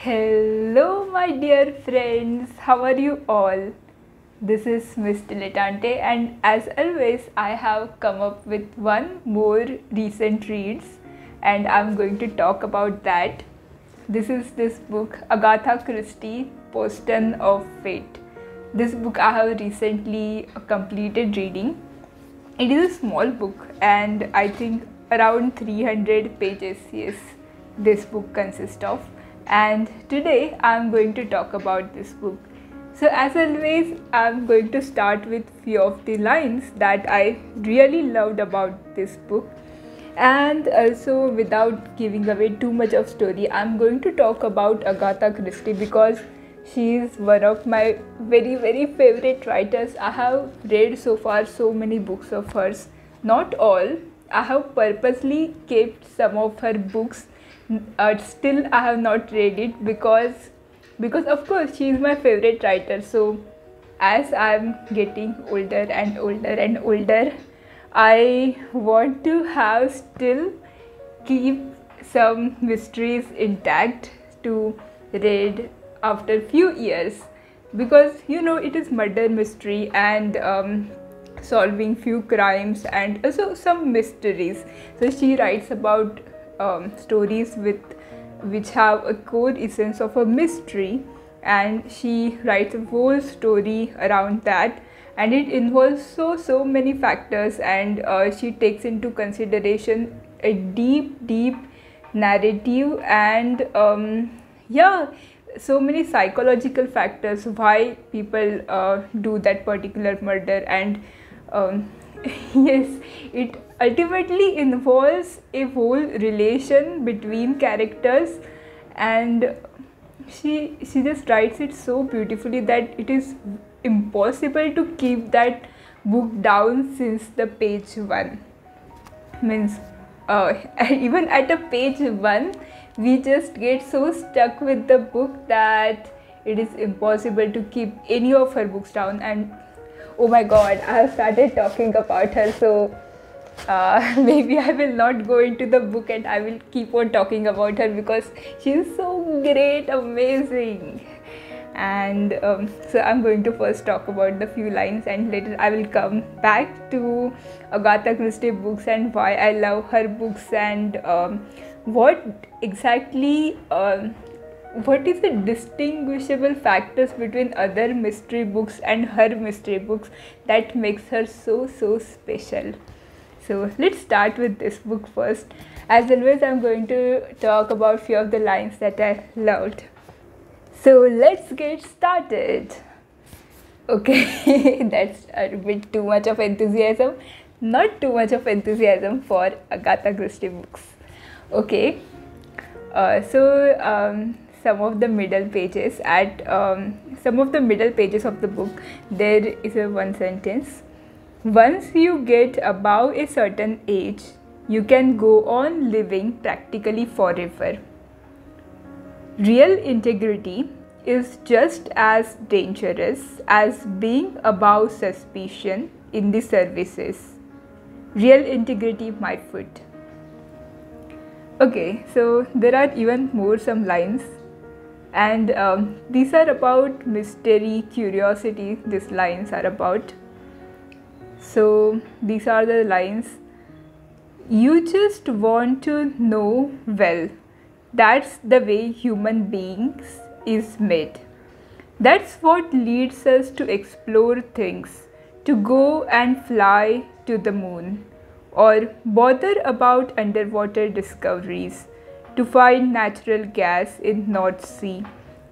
Hello, my dear friends. How are you all? This is Miss Dilettante, and as always, I have come up with one more recent reads, and I'm going to talk about that. This is this book, Agatha Christie, Postern of Fate. This book I have recently completed reading. It is a small book, and I think around 300 pages. Yes, this book consists of. And today I'm going to talk about this book. So as always, I'm going to start with few of the lines that I really loved about this book. And also, without giving away too much of story, I'm going to talk about Agatha Christie because she is one of my very favorite writers. I have read so far so many books of hers. Not all. I have purposely kept some of her books. Still I have not read it because of course she is my favorite writer. So as I'm getting older and older, I want to have still keep some mysteries intact to read after few years, because it is murder mystery and solving few crimes and also some mysteries. So she writes about stories which have a core essence of a mystery, and she writes a whole story around that, and it involves so many factors, and she takes into consideration a deep narrative and so many psychological factors why people do that particular murder. And yes, it ultimately involves a whole relation between characters, and she just writes it so beautifully that it is impossible to keep that book down since the page 1. Means even at a page 1 we just get so stuck with the book that it is impossible to keep any of her books down. And oh my god, I have started talking about her, so maybe I will not go into the book and I will keep on talking about her because she is so great, amazing. And so I'm going to first talk about the few lines, and later I will come back to Agatha Christie books and why I love her books, and what exactly what is the distinguishable factors between other mystery books and her mystery books that makes her so special. So let's start with this book first. As always, I'm going to talk about few of the lines that I loved. So let's get started. Okay, that's a bit too much of enthusiasm. Not too much of enthusiasm for Agatha Christie books. Okay, some of the middle pages of the book, there is a one sentence. Once you get above a certain age, you can go on living practically forever. Real integrity is just as dangerous as being above suspicion in the services. Real integrity, my foot. Okay, so there are even more some lines, and these are about mystery, curiosity. These lines are about. So these are the lines. You just want to know well. That's the way human beings is made. That's what leads us to explore things, to go and fly to the moon, or bother about underwater discoveries, to find natural gas in North Sea,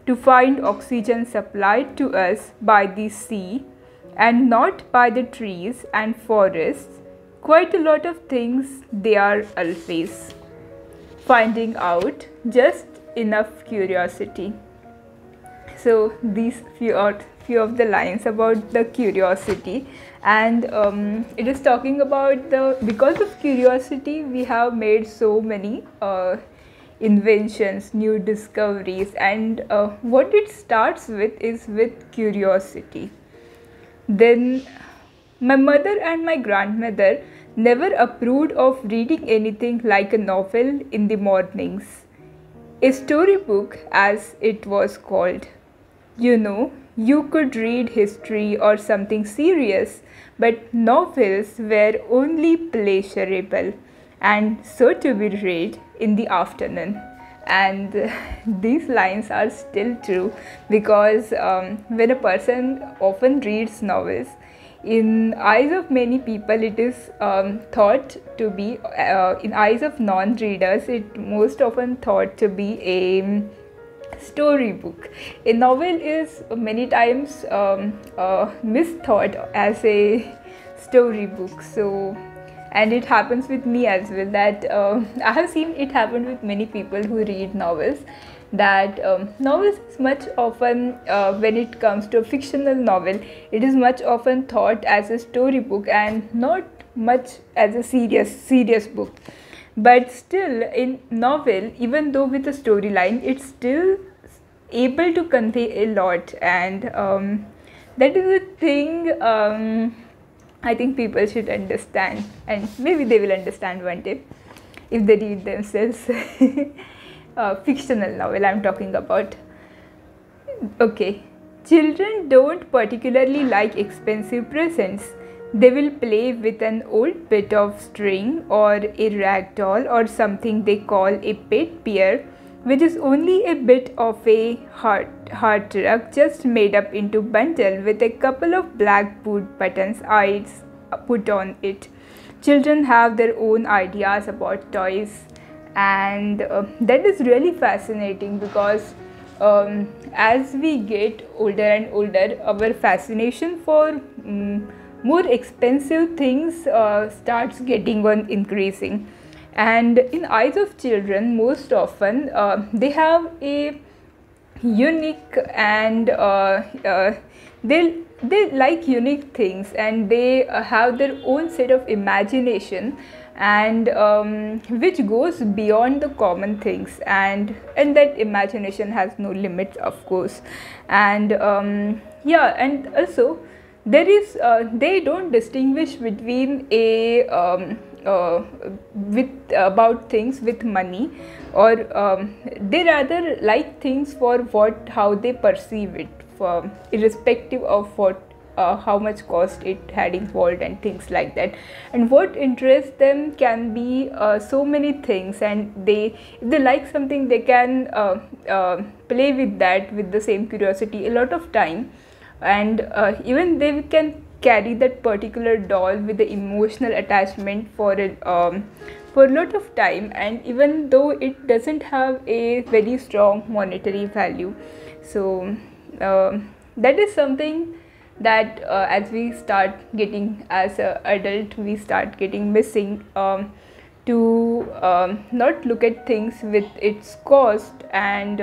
to find oxygen supplied to us by the sea and not by the trees and forests. Quite a lot of things they are always. Finding out just enough curiosity. So these few of the lines about the curiosity, and it is talking about because of curiosity we have made so many inventions, new discoveries, and what it starts with is with curiosity. Then my mother and my grandmother never approved of reading anything like a novel in the mornings. A storybook, as it was called. You know, you could read history or something serious, but novels were only pleasurable and so to be read in the afternoon. And these lines are still true because when a person often reads novels, in eyes of many people it is thought to be in eyes of non-readers it most often thought to be a storybook. A novel is many times misthought as a storybook. So, and it happens with me as well that I have seen it happen with many people who read novels, that novels is much often when it comes to a fictional novel, it is much often thought as a storybook and not much as a serious book. But still, in novel, even though with a storyline, it's still able to convey a lot, and that is a thing I think people should understand, and maybe they will understand one day if they read themselves. Fictional novel I'm talking about. Okay, children don't particularly like expensive presents. They will play with an old bit of string or a rag doll or something they call a pet bear, which is only a bit of a heart rug just made up into bundle with a couple of black boot buttons eyes put on it. Children have their own ideas about toys, and that is really fascinating because as we get older and older, our fascination for more expensive things starts getting on increasing. And in eyes of children, most often they have a unique and they like unique things, and they have their own set of imagination, and which goes beyond the common things, and that imagination has no limits, of course. And yeah, and also there is they don't distinguish between a with about things with money, or they rather like things for how they perceive it, for irrespective of what how much cost it had involved and things like that. And what interests them can be so many things, and if they like something, they can play with that with the same curiosity a lot of time, and even they can carry that particular doll with the emotional attachment for a lot of time, and even though it doesn't have a very strong monetary value. So that is something that as we start getting as an adult, we start getting missing, to not look at things with its cost, and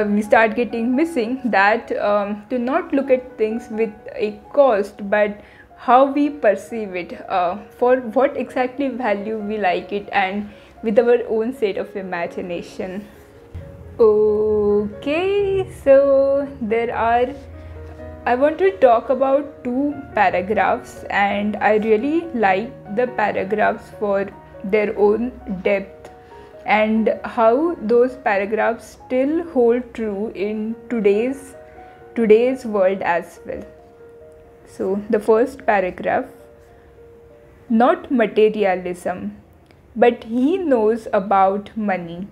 we start getting missing that, to not look at things with a cost, but how we perceive it, for what exactly value we like it, and with our own set of imagination. Okay, so I want to talk about two paragraphs, and I really like the paragraphs for their own depth and how those paragraphs still hold true in today's world as well. So the first paragraph: not materialism, but he knows about money.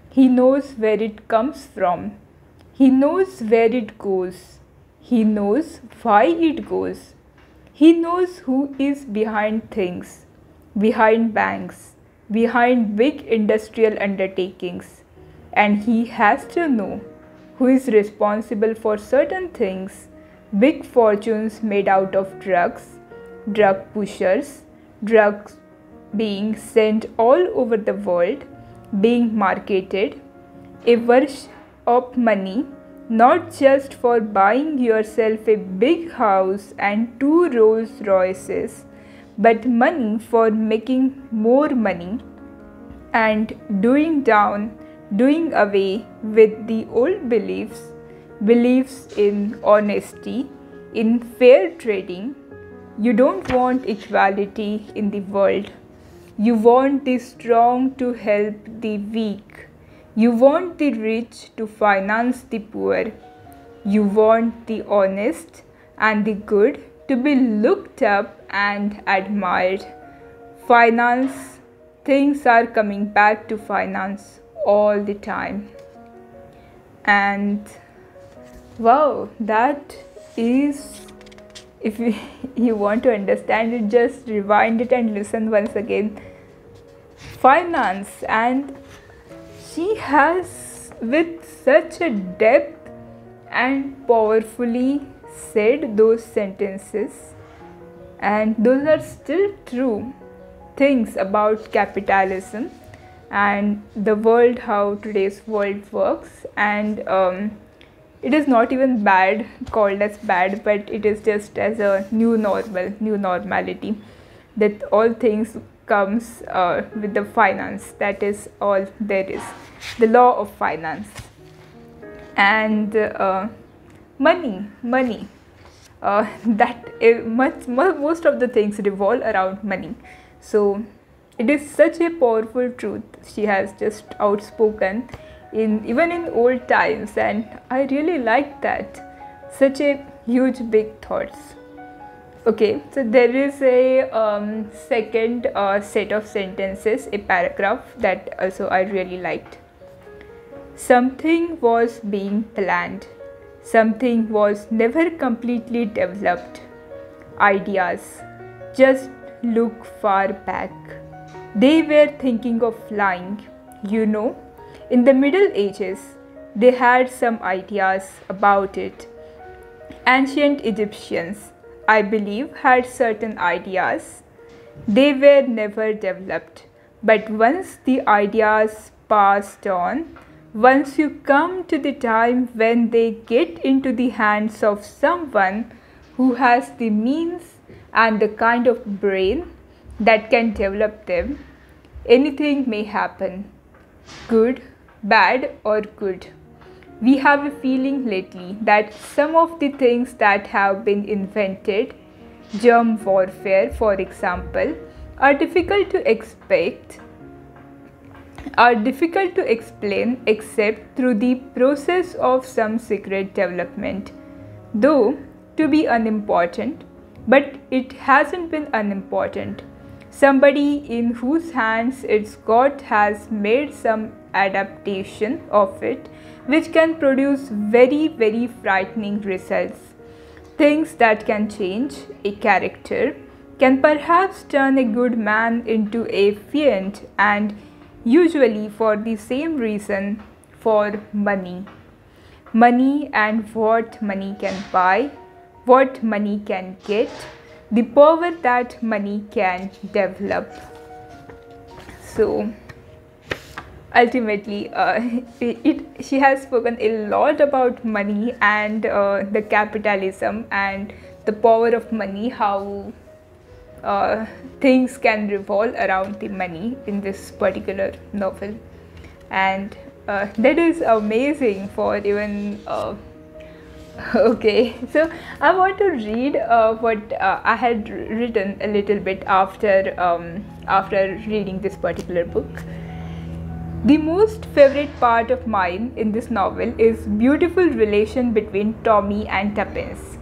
He knows where it comes from. He knows where it goes. He knows why it goes. He knows who is behind things, behind banks, behind big industrial undertakings, and he has to know who is responsible for certain things, big fortunes made out of drugs, drug pushers, drugs being sent all over the world, being marketed, a worship of money, not just for buying yourself a big house and 2 Rolls Royces, but money for making more money and doing away with the old beliefs in honesty, in fair trading. You don't want equality in the world. You want the strong to help the weak. You want the rich to finance the poor. You want the honest and the good to be looked up and admired. Finance, things are coming back to finance all the time. And wow, that is, if you want to understand it, just rewind it and listen once again. Finance, and she has with such a depth and powerfully said those sentences, and those are still true things about capitalism and the world, how today's world works. And it is not even bad, called as bad, but it is just as a new normality, that all things comes with the finance. That is all there is, the law of finance. And money most of the things revolve around money. So it is such a powerful truth she has just outspoken even in old times, and I really like that. Such a huge big thoughts. Okay, so there is a second set of sentences, a paragraph that also I really liked. Something was being planned. Something was never completely developed. Ideas. Just look far back. They were thinking of flying. In the Middle Ages, they had some ideas about it. Ancient Egyptians, I believe, had certain ideas. They were never developed. But once the ideas passed on, once you come to the time when they get into the hands of someone who has the means and the kind of brain that can develop them, anything may happen. Good, bad, or good. We have a feeling lately that some of the things that have been invented, germ warfare for example, are difficult to explain except through the process of some secret development. Though to be unimportant, but it hasn't been unimportant. Somebody in whose hands it's got has made some adaptation of it which can produce very, very frightening results. Things that can change a character, can perhaps turn a good man into a fiend, and usually for the same reason, for money. Money and what money can buy, what money can get, the power that money can develop. So ultimately, she has spoken a lot about money and the capitalism and the power of money, how things can revolve around the money in this particular novel. And that is amazing for even okay, so I want to read what I had written a little bit after reading this particular book. The most favorite part of mine in this novel is beautiful relation between Tommy and Tuppence.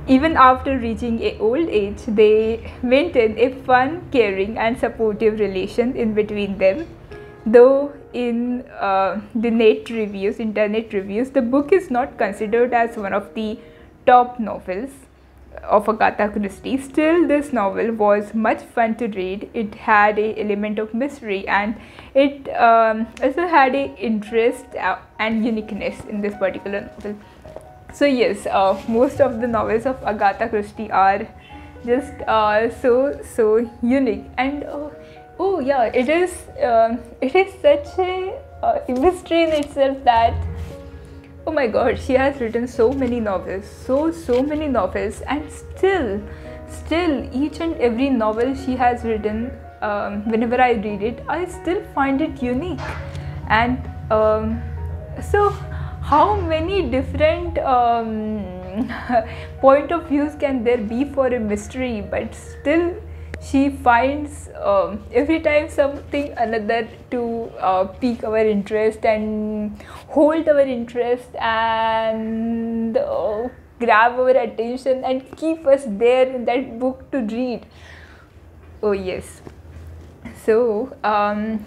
Even after reaching a old age, they maintain a fun, caring and supportive relation in between them. Though in the internet reviews, the book is not considered as one of the top novels of Agatha Christie. Still, this novel was much fun to read. It had an element of mystery, and it also had a interest and uniqueness in this particular novel. So yes, most of the novels of Agatha Christie are just so unique. And oh yeah, it is such a mystery in itself that, oh my god, she has written so many novels, so many novels, and still each and every novel she has written, whenever I read it, I still find it unique. And so how many different point of views can there be for a mystery, but still she finds every time something another to pique our interest and hold our interest and grab our attention and keep us there in that book to read. Oh yes. So I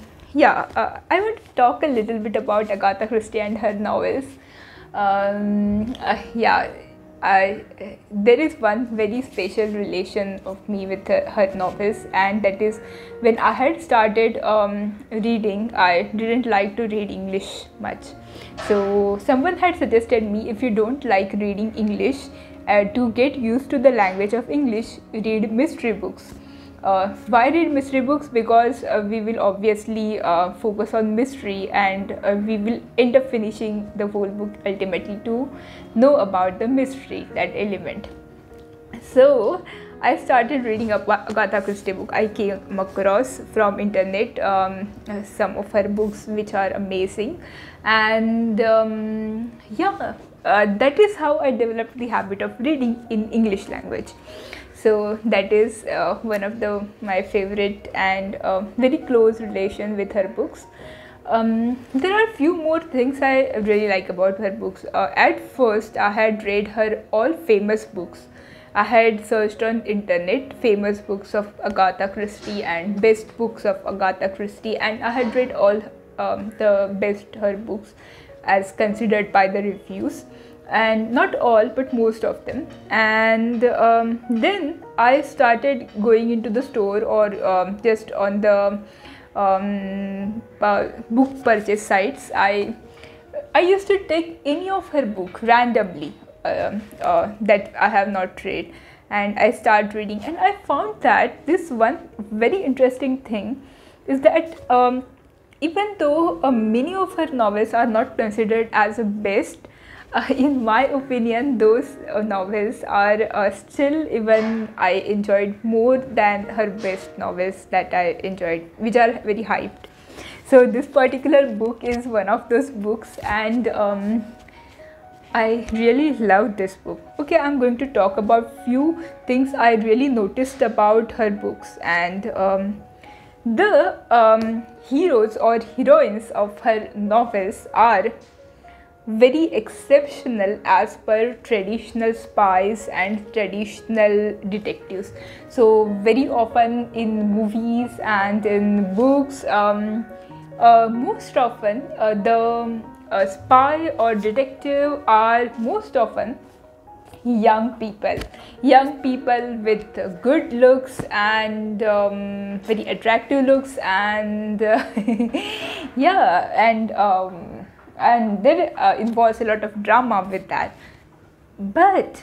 want to talk a little bit about Agatha Christie and her novels. There is one very special relation of me with her novels, and that is when I had started reading. I didn't like to read English much, so someone had suggested me, if you don't like reading English, to get used to the language of English, read mystery books. Why read mystery books? Because we will obviously focus on mystery, and we will end up finishing the whole book ultimately to know about the mystery, that element. So I started reading Agatha Christie book. I came across from internet some of her books which are amazing, and that is how I developed the habit of reading in English language. So that is one of my favorite and very close relation with her books. There are a few more things I really like about her books. At first, I had read her all famous books. I had searched on internet famous books of Agatha Christie and best books of Agatha Christie, and I had read all the best her books as considered by the reviews, and not all but most of them. And then I started going into the store or just on the book purchase sites. I used to take any of her book randomly that I have not read, and I start reading, and I found that this one very interesting thing is that even though many of her novels are not considered as the best, in my opinion, those novels are still, even I enjoyed more than her best novels that I enjoyed, which are very hyped. So this particular book is one of those books, and I really love this book. Okay, I'm going to talk about few things I really noticed about her books, and the heroes or heroines of her novels are very exceptional as per traditional spies and traditional detectives. So very often in movies and in books, most often the spy or detective are most often young people with good looks and very attractive looks, and and there involves a lot of drama with that. But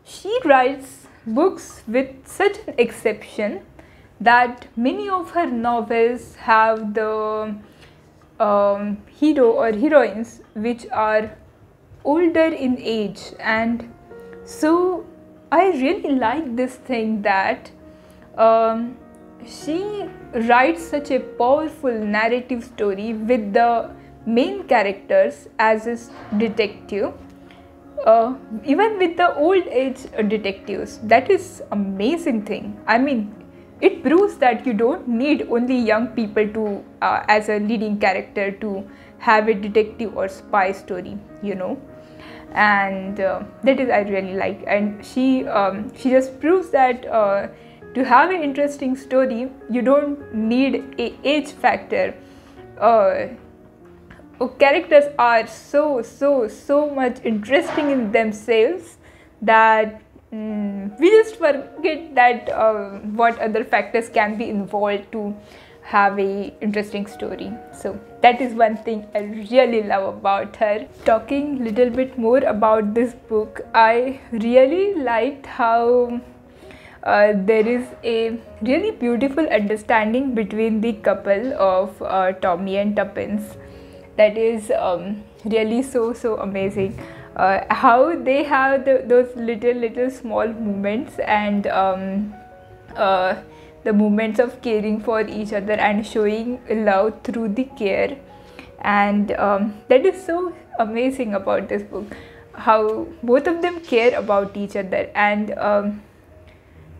she writes books with such an exception that many of her novels have the hero or heroines which are older in age. And so I really like this thing that she writes such a powerful narrative story with the main characters as a detective, even with the old age detectives. That is amazing thing. I mean, it proves that you don't need only young people to as a leading character to have a detective or spy story, you know. And that is I really like. And she just proves that to have an interesting story you don't need a age factor. Characters are so much interesting in themselves that we just forget that what other factors can be involved to have a interesting story. So that is one thing I really love about her. Talking little bit more about this book, I really liked how there is a really beautiful understanding between the couple of Tommy and Tuppence. That is really so amazing. How they have those little small moments, and the moments of caring for each other and showing love through the care. And that is so amazing about this book, how both of them care about each other. And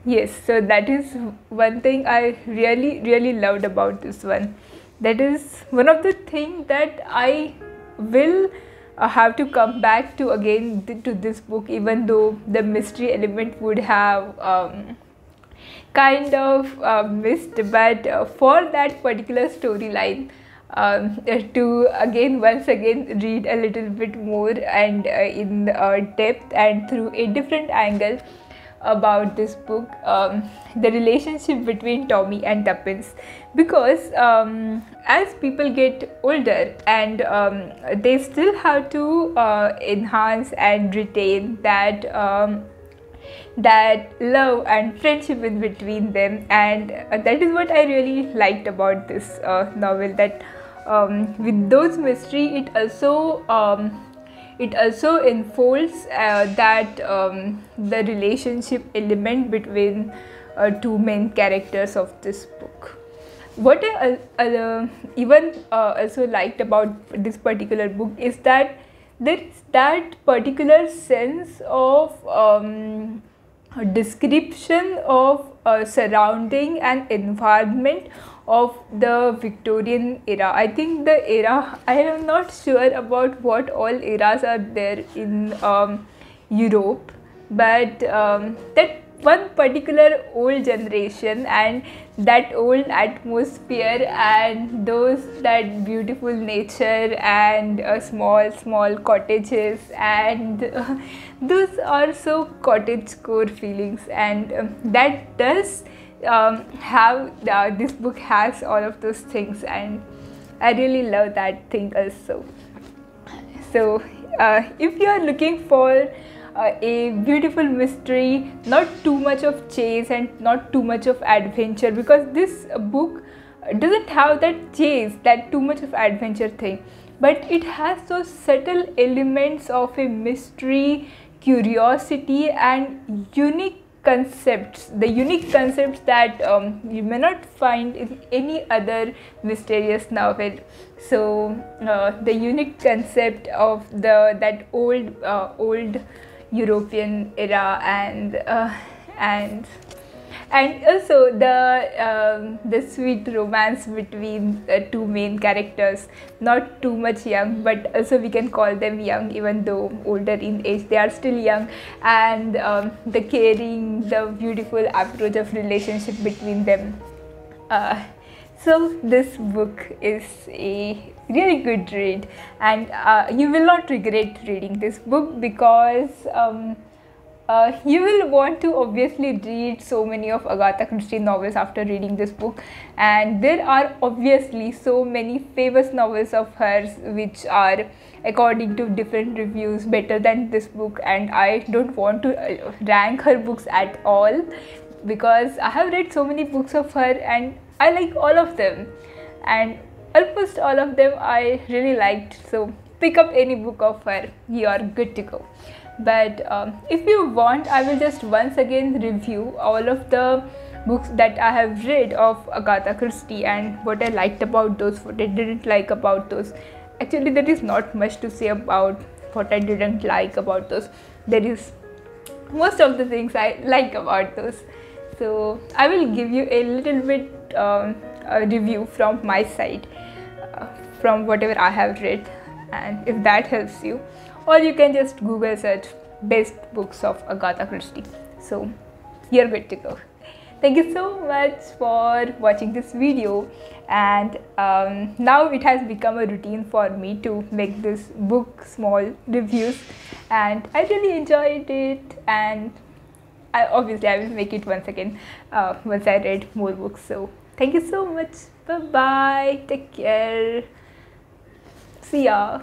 Yes, so that is one thing I really loved about this one. That is one of the things that I will have to come back to again to this book, even though the mystery element would have kind of missed, but for that particular storyline, to again once again read a little bit more and in depth and through a different angle about this book, the relationship between Tommy and Tuppence, because as people get older and they still have to enhance and retain that love and friendship in between them, and that is what I really liked about this novel, that with those mystery it also enfolds that the relationship element between two main characters of this book. What I even also liked about this particular book is that there is that particular sense of description of surrounding and environment of the Victorian era. I think the era, I am not sure about what all eras are there in Europe, but that one particular old generation and that old atmosphere and that beautiful nature and small cottages and those are so cottagecore feelings, and that does have this book has all of those things, and I really love that thing also. So if you are looking for a beautiful mystery, not too much of chase and not too much of adventure, because this book doesn't have that chase, that too much of adventure thing, but it has those subtle elements of a mystery, curiosity and unique concepts that you may not find in any other mysterious novel. So the unique concept of that old European era, and also the sweet romance between the two main characters, not too much young, but also we can call them young even though older in age, they are still young, and the caring, the beautiful approach of relationship between them. So this book is a really good read, and you will not regret reading this book, because you will want to obviously read so many of Agatha Christie novels after reading this book, and there are obviously so many famous novels of hers which are, according to different reviews, better than this book, and I don't want to rank her books at all, because I have read so many books of her and I like all of them, and almost all of them I really liked. So pick up any book of her, you are good to go. But if you want, I will just once again review all of the books that I have read of Agatha Christie and what I liked about those, what I didn't like about those. Actually, there is not much to say about what I didn't like about those. There is most of the things I like about those. So I will give you a little bit a review from my side, from whatever I have read, and if that helps you, or you can just Google search best books of Agatha Christie. So you're good to go. Thank you so much for watching this video, and now it has become a routine for me to make this book small reviews, and I really enjoyed it, and obviously I will make it once again once I read more books. So thank you so much. Bye bye, take care, see ya.